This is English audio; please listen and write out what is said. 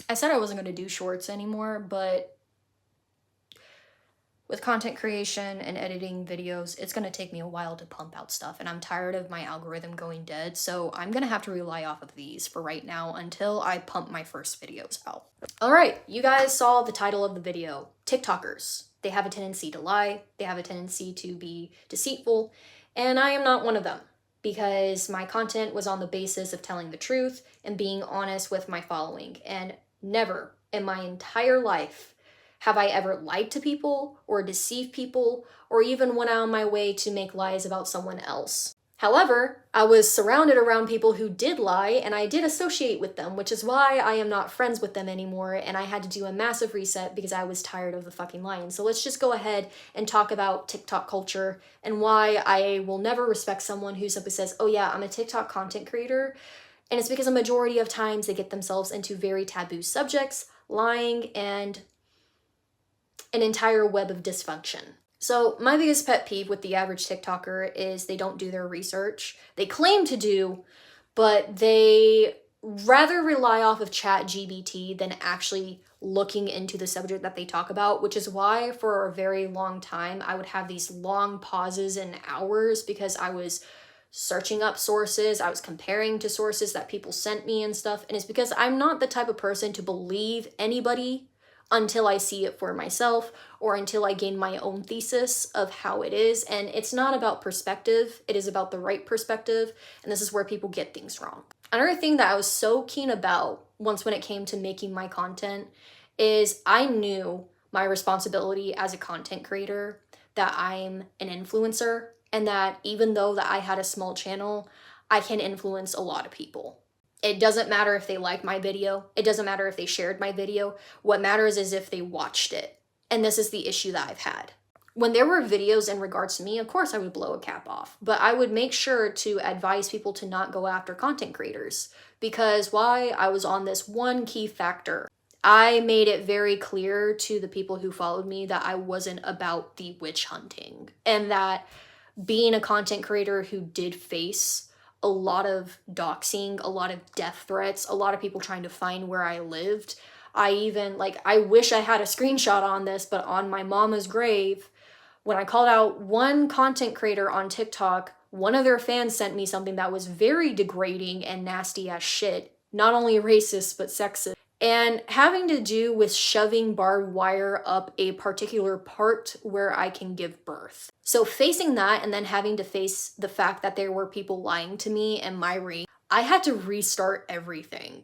I said I wasn't going to do shorts anymore, but with content creation and editing videos, it's going to take me a while to pump out stuff, and I'm tired of my algorithm going dead, so I'm going to have to rely off of these for right now until I pump my first videos out. All right, you guys saw the title of the video. TikTokers. They have a tendency to lie, they have a tendency to be deceitful, and I am not one of them, because my content was on the basis of telling the truth and being honest with my following, and never in my entire life have I ever lied to people or deceived people or even went out of my way to make lies about someone else. However, I was surrounded around people who did lie and I did associate with them, which is why I am not friends with them anymore, and I had to do a massive reset because I was tired of the fucking lying. So let's just go ahead and talk about TikTok culture and why I will never respect someone who simply says, oh yeah, I'm a TikTok content creator. And it's because a majority of times they get themselves into very taboo subjects, lying, and an entire web of dysfunction. So my biggest pet peeve with the average TikToker is they don't do their research. They claim to do, but they rather rely off of ChatGPT than actually looking into the subject that they talk about, which is why for a very long time I would have these long pauses in hours because I was searching up sources, I was comparing to sources that people sent me and stuff, and it's because I'm not the type of person to believe anybody until I see it for myself or until I gain my own thesis of how it is. And it's not about perspective, it is about the right perspective, and this is where people get things wrong. Another thing that I was so keen about once when it came to making my content is I knew my responsibility as a content creator, that I'm an influencer, and that even though that I had a small channel, I can influence a lot of people. It doesn't matter if they like my video. It doesn't matter if they shared my video. What matters is if they watched it. And this is the issue that I've had. When there were videos in regards to me, of course I would blow a cap off, but I would make sure to advise people to not go after content creators, because why? I was on this one key factor. I made it very clear to the people who followed me that I wasn't about the witch hunting, and that being a content creator who did face a lot of doxing, a lot of death threats, a lot of people trying to find where I lived. I wish I had a screenshot on this, but on my mama's grave, when I called out one content creator on TikTok, one of their fans sent me something that was very degrading and nasty as shit. Not only racist, but sexist. And having to do with shoving barbed wire up a particular part where I can give birth. So facing that and then having to face the fact that there were people lying to me and my ring, I had to restart everything.